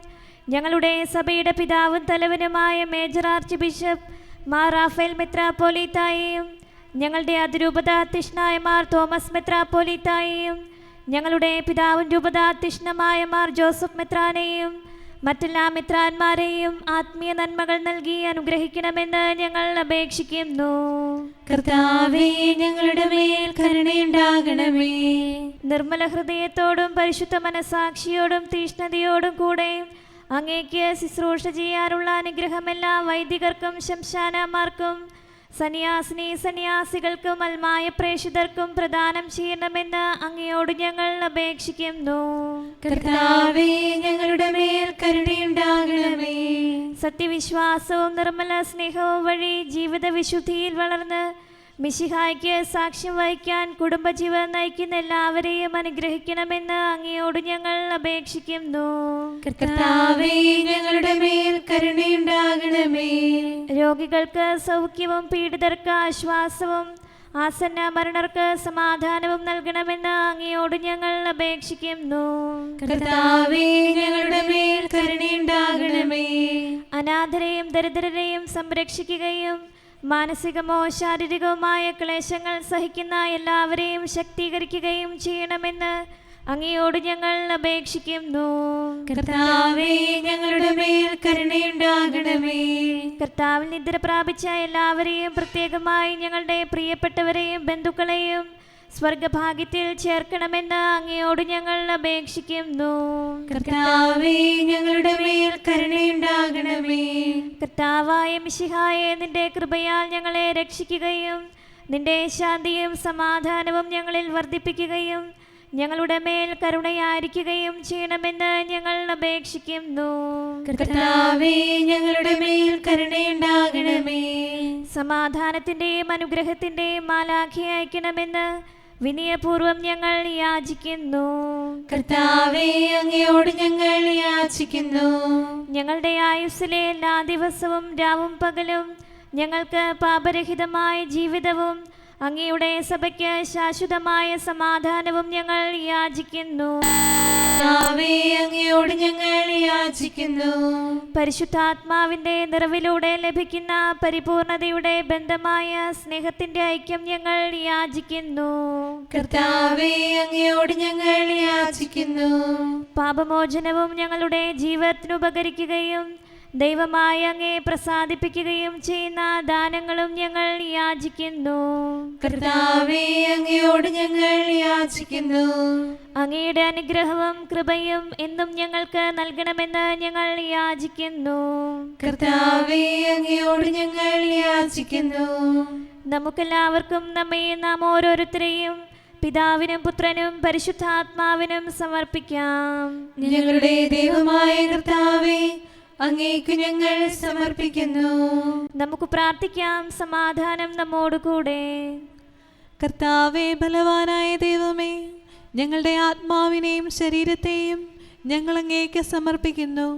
ഞങ്ങളുടെ സഭയുടെ പിതാവും തലവനുമായ major archbishop Mar Raphael മെത്രാപ്പോലീത്തായെയും ഞങ്ങളുടെ അതിരൂപതാധ്യക്ഷനായ മാർ തോമസ് മെത്രാപ്പോലീത്തായെയും ഞങ്ങളുടെ പിതാവും രൂപതാധ്യക്ഷനുമായ മാർ ജോസഫ് മെത്രാനെയും മറ്റെല്ലാ മെത്രാന്മാരെയും ആത്മീയ നന്മകൾ നൽകി അനുഗ്രഹിക്കണമെന്ന് ഞങ്ങൾ അപേക്ഷിക്കുന്നു. കർത്താവേ ഞങ്ങളുടെ മേൽ കരുണയുണ്ടാകണമേ. നിർമ്മല ഹൃദയത്തോടും പരിശുദ്ധ മനസാക്ഷിയോടും തീഷ്ണതയോടും കൂടെ അങ്ങേക്ക് ശുശ്രൂഷ ചെയ്യാനുള്ള അനുഗ്രഹം എല്ലാ വൈദികർക്കും ശംശാനമാർക്കും സന്യാസിനി സന്യാസികൾക്കും അൽമായ പ്രേക്ഷിതർക്കും പ്രദാനം ചെയ്യണമെന്ന് അങ്ങയോട് ഞങ്ങൾ അപേക്ഷിക്കുന്നു. കർത്താവേ ഞങ്ങളുടെ മേൽ കരുണയുണ്ടാകണമേ. സത്യവിശ്വാസവും നിർമ്മല സ്നേഹവും വഴി ജീവിത വിശുദ്ധിയിൽ വളർന്ന് മിശിഹായ്ക്ക് സാക്ഷ്യം വഹിക്കാൻ കുടുംബജീവിതം നയിക്കുന്ന എല്ലാവരെയും അനുഗ്രഹിക്കണമെന്ന് അങ്ങയോട് ഞങ്ങൾ അപേക്ഷിക്കുന്നു. കർത്താവേ ഞങ്ങളുടെ മേൽ കരുണയുണ്ടാകണമേ. രോഗികൾക്ക് സൗഖ്യവും പീഡിതർക്ക് ആശ്വാസവും ആസന്ന മരണർക്ക് സമാധാനവും നൽകണമെന്ന് അങ്ങയോട് ഞങ്ങൾ അപേക്ഷിക്കുന്നു. കർത്താവേ ഞങ്ങളുടെ മേൽ കരുണയുണ്ടാകണമേ. അനാഥരെയും ദരിദ്രരെയും സംരക്ഷിക്കുകയും മാനസികമോ ശാരീരികവുമായ ക്ലേശങ്ങൾ സഹിക്കുന്ന എല്ലാവരെയും ശക്തീകരിക്കുകയും ചെയ്യണമെന്ന് അങ്ങയോട് ഞങ്ങൾ അപേക്ഷിക്കുന്നു. കർത്താവേ ഞങ്ങളുടെ മേൽ കരുണയുണ്ടാകണമേ. കർത്താവിൽ നിദ്ര പ്രാപിച്ച എല്ലാവരെയും പ്രത്യേകമായി ഞങ്ങളുടെ പ്രിയപ്പെട്ടവരെയും ബന്ധുക്കളെയും സ്വർഗഭാഗ്യത്തിൽ ചേർക്കണമെന്ന് അങ്ങയോട് ഞങ്ങൾ അപേക്ഷിക്കുന്നു. കർത്താവേ ഞങ്ങളുടെ മേൽ കരുണയുണ്ടാകണമേ. കർത്താവായ മിശിഹായെ, നിന്റെ കൃപയാൽ ഞങ്ങളെ രക്ഷിക്കുകയും നിന്റെ ശാന്തിയും സമാധാനവും ഞങ്ങളിൽ വർദ്ധിപ്പിക്കുകയും ഞങ്ങളുടെ മേൽ കരുണയായിരിക്കുകയും ചെയ്യണമെന്ന് ഞങ്ങൾ അപേക്ഷിക്കുന്നു. കർത്താവേ ഞങ്ങളുടെ മേൽ കരുണയുണ്ടാകണമേ. സമാധാനത്തിന്റെയും അനുഗ്രഹത്തിന്റെയും മാലാഖയെ അയക്കണമെന്ന് വിനയപൂർവം ഞങ്ങൾ യാചിക്കുന്നു. കർത്താവേ, അങ്ങയോട് ഞങ്ങൾ യാചിക്കുന്നു. ഞങ്ങളുടെ ആയുസ്സിലെ എല്ലാ ദിവസവും രാവും പകലും ഞങ്ങൾക്ക് പാപരഹിതമായ ജീവിതവും അങ്ങയുടെ സഭയ്ക്ക് ശാശ്വതമായ സമാധാനവും ഞങ്ങൾ യാചിക്കുന്നു. കർത്താവേ, അങ്ങയോട് ഞങ്ങൾ യാചിക്കുന്നു. പരിശുദ്ധാത്മാവിന്റെ നിറവിലൂടെ ലഭിക്കുന്ന പരിപൂർണതയുടെ ബന്ധമായ സ്നേഹത്തിന്റെ ഐക്യം ഞങ്ങൾ യാചിക്കുന്നു. കർത്താവേ, അങ്ങയോട് ഞങ്ങൾ യാചിക്കുന്നു. പാപമോചനവും ഞങ്ങളുടെ ജീവിതത്തിന് ഉപകരിക്കുകയും ദൈവമായ അങ്ങയെ പ്രസാദിപ്പിക്കുകയും ചെയ്യുന്ന ദാനങ്ങളും ഞങ്ങൾ യാചിക്കുന്നു. കർത്താവേ, അങ്ങയോട് ഞങ്ങൾ യാചിക്കുന്നു. അങ്ങയുടെ അനുഗ്രഹവും കൃപയും എന്നും ഞങ്ങൾക്ക് നൽകണമെന്ന് ഞങ്ങൾ യാചിക്കുന്നു. കർത്താവേ, അങ്ങയോട് ഞങ്ങൾ യാചിക്കുന്നു. നമുക്കെല്ലാവർക്കും നാം ഓരോരുത്തരെയും പിതാവിനും പുത്രനും പരിശുദ്ധാത്മാവിനും സമർപ്പിക്കാം. ഞങ്ങളുടെ ദൈവമായ കർത്താവേ, അങ്ങേക്ക് ഞങ്ങൾ സമർപ്പിക്കുന്നു. നമുക്ക് പ്രാർത്ഥിക്കാം. സമാധാനം നമ്മോടുകൂടെ. കർത്താവേ, ബലവാനായ ദൈവമേ, ഞങ്ങളുടെ ആത്മാവിനെയും ശരീരത്തെയും ഞങ്ങൾ അങ്ങേക്ക് സമർപ്പിക്കുന്നു.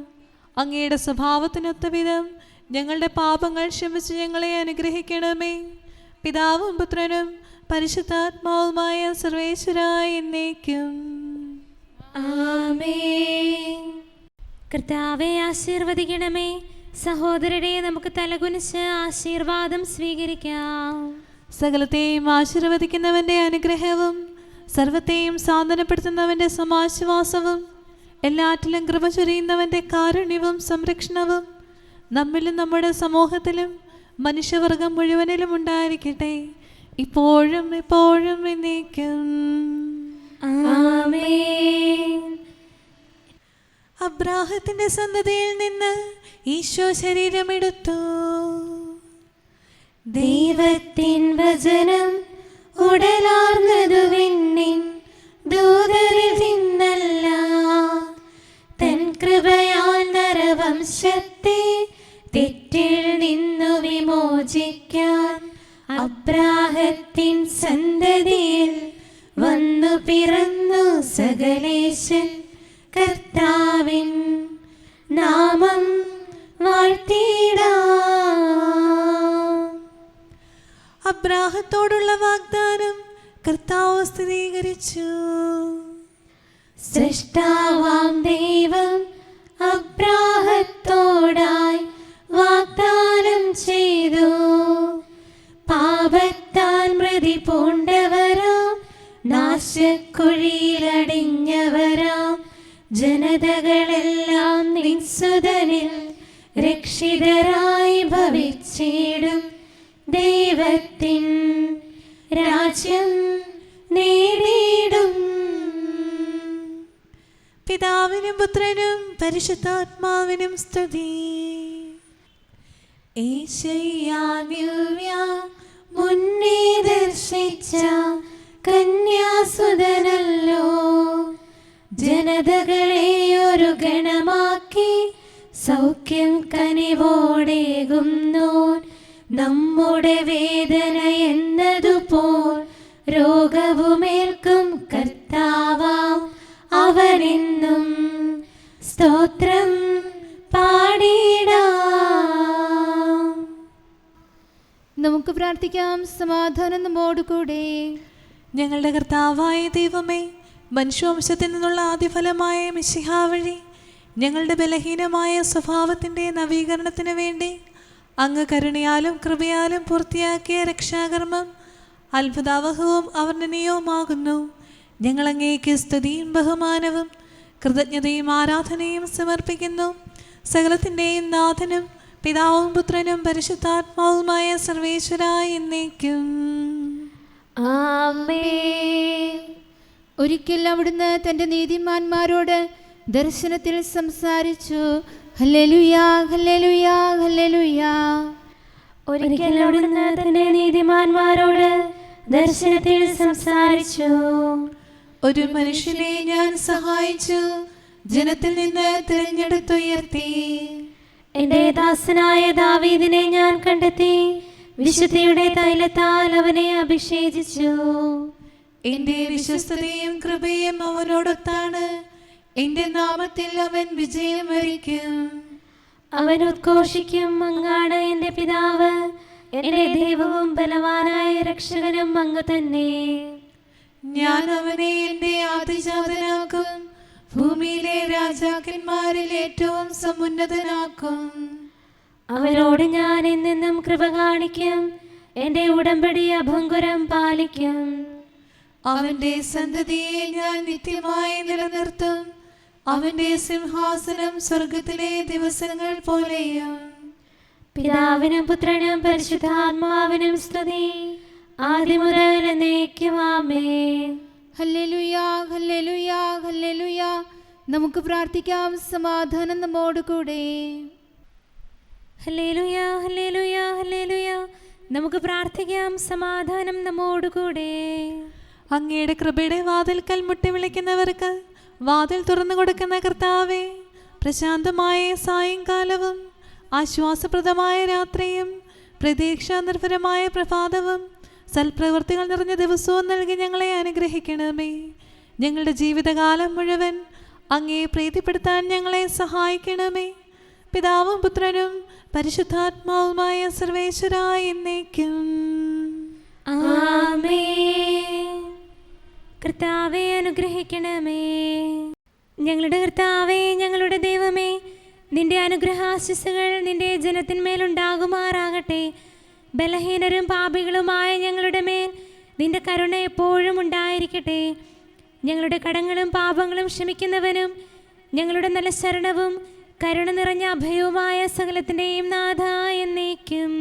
അങ്ങയുടെ സ്വഭാവത്തിനൊത്ത വിധം ഞങ്ങളുടെ പാപങ്ങൾ ക്ഷമിച്ച് ഞങ്ങളെ അനുഗ്രഹിക്കണമേ. പിതാവും പുത്രനും പരിശുദ്ധാത്മാവുമായ സർവേശ്വരായ എന്നേക്കും ആമേൻ. കർത്താവെ, ആശീർവദിക്കണമേ. സഹോദരരെ, നമുക്ക് തലകുനിച്ച് ആശീർവാദം സ്വീകരിക്കാം. സകലത്തെയും ആശീർവദിക്കുന്നവന്റെ അനുഗ്രഹവും സർവത്തെയും സാന്ത്വനപ്പെടുത്തുന്നവന്റെ സമാശ്വാസവും എല്ലാറ്റിലും കൃപ ചൊരിയുന്നവന്റെ കാരുണ്യവും സംരക്ഷണവും നമ്മിലും നമ്മുടെ സമൂഹത്തിലും മനുഷ്യവർഗം മുഴുവനിലും ഉണ്ടായിരിക്കട്ടെ, ഇപ്പോഴും എപ്പോഴും എന്നേക്കും ആമേൻ. അബ്രാഹത്തിന്റെ സന്തതിയിൽ നിന്ന് ഈശോ ശരീരമെടുത്തു. ദൈവത്തിൻ വചനം ഉടലാർന്നതു വിണ്ണിൻ ദൂതരിൽ നിന്നല്ല, തൻ കൃപയാൽ നരവംശത്തെ തെറ്റിൽ നിന്നു വിമോചിക്കാൻ അബ്രാഹത്തിൻ സന്തതിയിൽ വന്നു പിറന്നു സകലേശൻ കർത്താവിൻ നാമം വാഴ്ത്തിടാം. അബ്രാഹത്തോടുള്ള വാഗ്ദാനം കർത്താവ് സ്ഥിരീകരിച്ചു. സൃഷ്ടാവാം ദൈവം അബ്രാഹത്തോടായി വാഗ്ദാനം ചെയ്തു. പാപത്താൽ മൃതി പൂണ്ടവരാം, നാശക്കുഴിയിലടിഞ്ഞവരാം ജനതകളെല്ലാം നിൻസുതനിൽ രക്ഷിതരായി ഭവിച്ചിടും. ദൈവത്തിൻ രാജ്യം നേടിയിടും. പിതാവിനും പുത്രനും പരിശുദ്ധാത്മാവിനും സ്തുതി. ഏശയ്യാ മുന്നേ ദർശിച്ച കന്യാസുതനല്ലോ, ജനതകളെ ഒരു ഗണമാക്കി സൗഖ്യം കനിവോടേകുന്നോൻ. നമ്മുടെ വേദന എന്നതുപോൽ രോഗവുമേൽക്കും കർത്താവാം അവനെന്നും സ്തോത്രം പാടിടാം. നമുക്ക് പ്രാർത്ഥിക്കാം. സമാധാനം നമ്മോടുകൂടെ. ഞങ്ങളുടെ കർത്താവായ ദൈവമേ, മനുഷ്യവംശത്തിൽ നിന്നുള്ള ആദ്യഫലമായ മിശിഹാ വഴി ഞങ്ങളുടെ ബലഹീനമായ സ്വഭാവത്തിൻ്റെ നവീകരണത്തിന് വേണ്ടി അങ്ങ് കരുണയാലും കൃപയാലും പൂർത്തിയാക്കിയ രക്ഷാകർമ്മം അത്ഭുതാവഹവും അവർണ്ണനീയവുമാകുന്നു. ഞങ്ങൾ അങ്ങേക്ക് സ്തുതിയും ബഹുമാനവും കൃതജ്ഞതയും ആരാധനയും സമർപ്പിക്കുന്നു. സകലത്തിൻ്റെയും നാഥനും പിതാവും പുത്രനും പരിശുദ്ധാത്മാവുമായ സർവേശ്വരായ എന്നേക്കും ആമേൻ. ഒരിക്കൽ അവിടുന്ന് തൻ്റെ നീതിമാന്മാരോട് ദർശനത്തിൽ സംസാരിച്ചു. ഹല്ലേലൂയാ, ഹല്ലേലൂയാ, ഹല്ലേലൂയാ. ഒരിക്കൽ അവിടുന്ന് തന്റെ നീതിമാന്മാരോട് ദർശനത്തിൽ സംസാരിച്ചു. ഒരു മനുഷ്യനെ ഞാൻ സഹായിച്ചു, ജനത്തിൽ നിന്ന് തിരഞ്ഞെടുത്തുയർത്തി. എന്റെ ദാസനായ ദാവീദിനെ ഞാൻ കണ്ടെത്തി, വിശുദ്ധിയുടെ തൈലത്താൽ അവനെ അഭിഷേചിച്ചു. എന്റെ വിശ്വസ്തതയും കൃപയും അവനോടൊത്താണ്. എന്റെ നാമത്തിൽ അവൻ വിജയം വരിക്കും. അവൻ ഉദ്ഘോഷിക്കും, അങ്ങാണ് എന്റെ പിതാവ്, എന്റെ ദൈവവും ബലവാനായ രക്ഷകനും അങ്ങ് തന്നെ. ഞാൻ അവനെ എന്റെ ആദിജാതനാക്കും, ഭൂമിയിലെ രാജാക്കന്മാരിൽ ഏറ്റവും സമുന്നതനാക്കും. അവനോട് ഞാൻ എന്നെന്നും കൃപ കാണിക്കും, എന്റെ ഉടമ്പടി അഭംഗുരം പാലിക്കും. അവന്റെ സന്തതിയെ ഞാൻ നിത്യമായി നിലനിർത്തും, അവന്റെ സിംഹാസനം സ്വർഗത്തിലെ ദിവസങ്ങൾ പോലെയും. പിതാവിനും പുത്രനും പരിശുദ്ധാത്മാവിനും സ്തുതി, ആദ്യം മുതൽ എന്നേക്കും ആമേൻ. ഹല്ലേലൂയാ, ഹല്ലേലൂയാ, ഹല്ലേലൂയാ. നമുക്ക് പ്രാർത്ഥിക്കാം, സമാധാനം നമ്മോടുകൂടെ. ഹല്ലേലൂയാ, ഹല്ലേലൂയാ, ഹല്ലേലൂയാ. നമുക്ക് പ്രാർത്ഥിക്കാം, സമാധാനം നമ്മോടുകൂടെ. അങ്ങയുടെ കൃപയുടെ വാതിൽക്കൽ മുട്ടി വിളിക്കുന്നവർക്ക് വാതിൽ തുറന്നു കൊടുക്കുന്ന കർത്താവേ, പ്രശാന്തമായ സായങ്കാലവും ആശ്വാസപ്രദമായ രാത്രിയും പ്രതീക്ഷാനിർഭരമായ പ്രഭാതവും സൽപ്രവൃത്തികൾ നിറഞ്ഞ ദിവസവും നൽകി ഞങ്ങളെ അനുഗ്രഹിക്കണമേ. ഞങ്ങളുടെ ജീവിതകാലം മുഴുവൻ അങ്ങയെ പ്രീതിപ്പെടുത്താൻ ഞങ്ങളെ സഹായിക്കണമേ. പിതാവും പുത്രനും പരിശുദ്ധാത്മാവുമായ സർവേശ്വരായ എന്നേക്കും ആമേൻ. കർത്താവെ അനുഗ്രഹിക്കണമേ. ഞങ്ങളുടെ കർത്താവേ, ഞങ്ങളുടെ ദൈവമേ, നിന്റെ അനുഗ്രഹാശിസ്സുകൾ നിന്റെ ജനത്തിന്മേലുണ്ടാകുമാറാകട്ടെ. ബലഹീനരും പാപികളുമായ ഞങ്ങളുടെ മേൽ നിന്റെ കരുണ എപ്പോഴും ഉണ്ടായിരിക്കട്ടെ. ഞങ്ങളുടെ കടങ്ങളും പാപങ്ങളും ക്ഷമിക്കുന്നവനും ഞങ്ങളുടെ നല്ല ശരണവും കരുണ നിറഞ്ഞ അഭയവുമായ സകലത്തിൻ്റെയും നാഥ എന്നേക്കും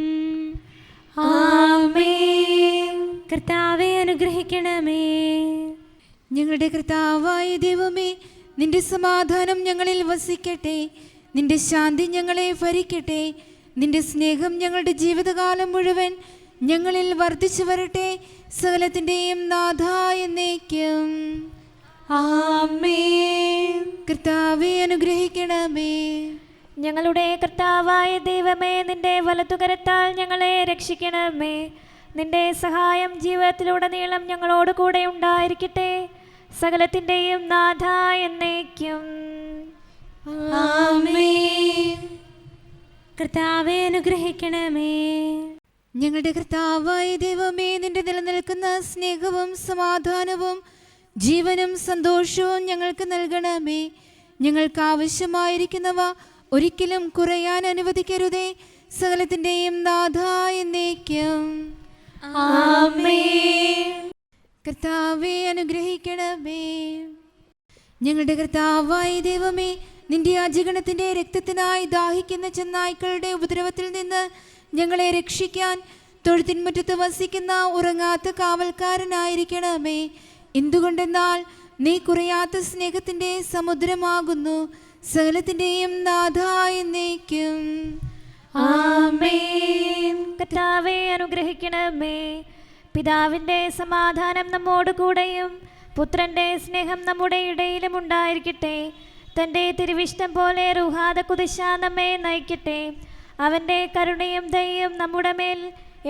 ആമേൻ. കർത്താവെ അനുഗ്രഹിക്കണമേ. ഞങ്ങളുടെ കർത്താവായ ദൈവമേ, നിന്റെ സമാധാനം ഞങ്ങളിൽ വസിക്കട്ടെ. നിന്റെ ശാന്തി ഞങ്ങളെ ഭരിക്കട്ടെ. നിന്റെ സ്നേഹം ഞങ്ങളുടെ ജീവിതകാലം മുഴുവൻ ഞങ്ങളിൽ വർദ്ധിച്ചു വരട്ടെ. സകലത്തിൻ്റെയും നാഥ എന്നേക്കും ആമേൻ. കർത്താവെ അനുഗ്രഹിക്കണമേ. ഞങ്ങളുടെ കർത്താവായ ദൈവമേ, നിന്റെ വലത്തുകരത്താൽ ഞങ്ങളെ രക്ഷിക്കണമേ. നിന്റെ സഹായം ജീവിതത്തിലുടനീളം ഞങ്ങളോട് കൂടെ ഉണ്ടായിരിക്കട്ടെ. സകലത്തിൻ്റെയും നാഥ എന്നേക്കും ആമേൻ. കർത്താവെ അനുഗ്രഹിക്കണമേ. ഞങ്ങളുടെ കർത്താവായ ദൈവമേ, നിന്റെ നിലനിൽക്കുന്ന സ്നേഹവും സമാധാനവും ജീവനും സന്തോഷവും ഞങ്ങൾക്ക് നൽകണമേ. ഞങ്ങൾക്ക് ആവശ്യമായിരിക്കുന്നവ ഒരിക്കലും കുറയാൻ അനുവദിക്കരുതേ. സകലത്തിൻ്റെയും നാഥ എന്നേക്കും ആമേൻ. കർത്താവെ അനുഗ്രഹിക്കണമേ. ഞങ്ങളുടെ കർത്താവായ ദൈവമേ, നിന്റെ അജഗണത്തിന്റെ രക്തത്തിനായി ദാഹിക്കുന്ന ചെന്നായ്ക്കളുടെ ഉപദ്രവത്തിൽ നിന്ന് ഞങ്ങളെ രക്ഷിക്കാൻ തൊഴുത്തിൻമുറ്റത്ത് വസിക്കുന്ന ഉറങ്ങാത്ത കാവൽക്കാരനായിരിക്കണമേ. എന്തുകൊണ്ടെന്നാൽ നീ കുറയാത്ത സ്നേഹത്തിന്റെ സമുദ്രമാകുന്നു. സകലത്തിൻ്റെയും നാഥ എന്നേക്കും ആമേൻ. കർത്താവെ അനുഗ്രഹിക്കണമേ. പിതാവിൻ്റെ സമാധാനം നമ്മോട് കൂടെയും പുത്രൻ്റെ സ്നേഹം നമ്മുടെ ഇടയിലും ഉണ്ടായിരിക്കട്ടെ. തൻ്റെ തിരുവിഷ്ടം പോലെ റുഹാദ കുദിശ നമ്മെ നയിക്കട്ടെ. അവൻ്റെ കരുണയും ദയയും നമ്മുടെ മേൽ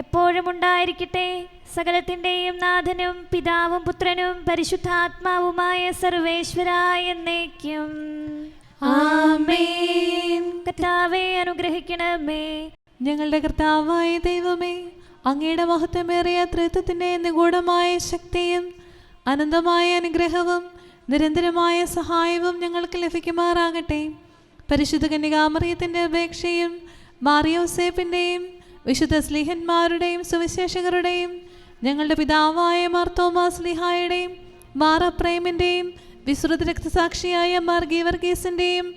എപ്പോഴും ഉണ്ടായിരിക്കട്ടെ. സകലത്തിൻ്റെയും നാഥനും പിതാവും പുത്രനും പരിശുദ്ധാത്മാവുമായ സർവേശ്വരായ എന്നേക്കും ആമേൻ. കർത്താവെ അനുഗ്രഹിക്കണമേ. ഞങ്ങളുടെ കർത്താവായ ദൈവമേ, അങ്ങയുടെ മഹത്വമേറിയ ത്രിത്വത്തിൻ്റെ നിഗൂഢമായ ശക്തിയും അനന്തമായ അനുഗ്രഹവും നിരന്തരമായ സഹായവും ഞങ്ങൾക്ക് ലഭിക്കുമാറാകട്ടെ. പരിശുദ്ധ കന്യകാമറിയത്തിൻ്റെ അപേക്ഷയും മാറിയോസേപ്പിൻ്റെയും വിശുദ്ധ സ്ലീഹന്മാരുടെയും സുവിശേഷകരുടെയും ഞങ്ങളുടെ പിതാവായ മാർ തോമാസ് സ്ലീഹായുടെയും മാർ അപ്രേമിൻ്റെയും വിശ്രുത രക്തസാക്ഷിയായ മാർ ഗീവർഗീസിൻ്റെയും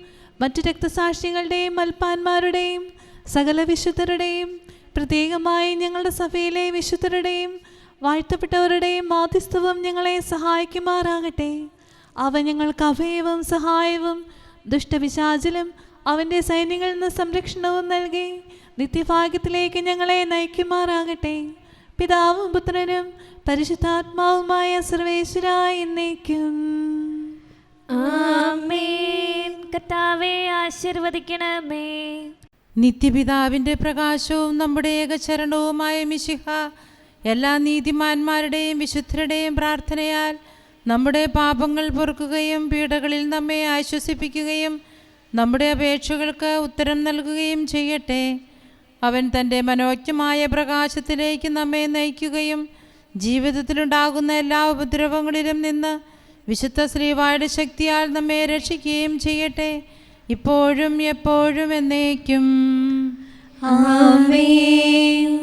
മറ്റു രക്തസാക്ഷികളുടെയും മൽപ്പാന്മാരുടെയും സകല വിശുദ്ധരുടെയും പ്രത്യേകമായി ഞങ്ങളുടെ സഭയിലെ വിശുദ്ധരുടെയും വാഴ്ത്തപ്പെട്ടവരുടെയും മാധ്യസ്ഥവും ഞങ്ങളെ സഹായിക്കുമാറാകട്ടെ. അവ ഞങ്ങൾക്ക് അഭയവും സഹായവും ദുഷ്ടപിശാചിലും അവൻ്റെ സൈന്യങ്ങളിൽ നിന്ന് സംരക്ഷണവും നൽകി നിത്യഭാഗ്യത്തിലേക്ക് ഞങ്ങളെ നയിക്കുമാറാകട്ടെ. പിതാവും പുത്രനും പരിശുദ്ധാത്മാവുമായ സർവേശ്വരായ എന്നേക്കും ആമേൻ. കർത്താവെ ആശീർവദിക്കണമേ. നിത്യപിതാവിൻ്റെ പ്രകാശവും നമ്മുടെ ഏകചരണവുമായ മിശിഹ എല്ലാ നീതിമാന്മാരുടെയും വിശുദ്ധരുടെയും പ്രാർത്ഥനയാൽ നമ്മുടെ പാപങ്ങൾ പൊറുക്കുകയും പീഡകളിൽ നമ്മെ ആശ്വസിപ്പിക്കുകയും നമ്മുടെ അപേക്ഷകൾക്ക് ഉത്തരം നൽകുകയും ചെയ്യട്ടെ. അവൻ തൻ്റെ മനോജ്ഞമായ പ്രകാശത്തിലേക്ക് നമ്മെ നയിക്കുകയും ജീവിതത്തിലുണ്ടാകുന്ന എല്ലാ ഉപദ്രവങ്ങളിലും നിന്ന് വിശുദ്ധ ശ്രീവായുടെ ശക്തിയാൽ നമ്മെ രക്ഷിക്കുകയും ചെയ്യട്ടെ, ഇപ്പോഴും എപ്പോഴും എന്നേക്കും. ആമേൻ.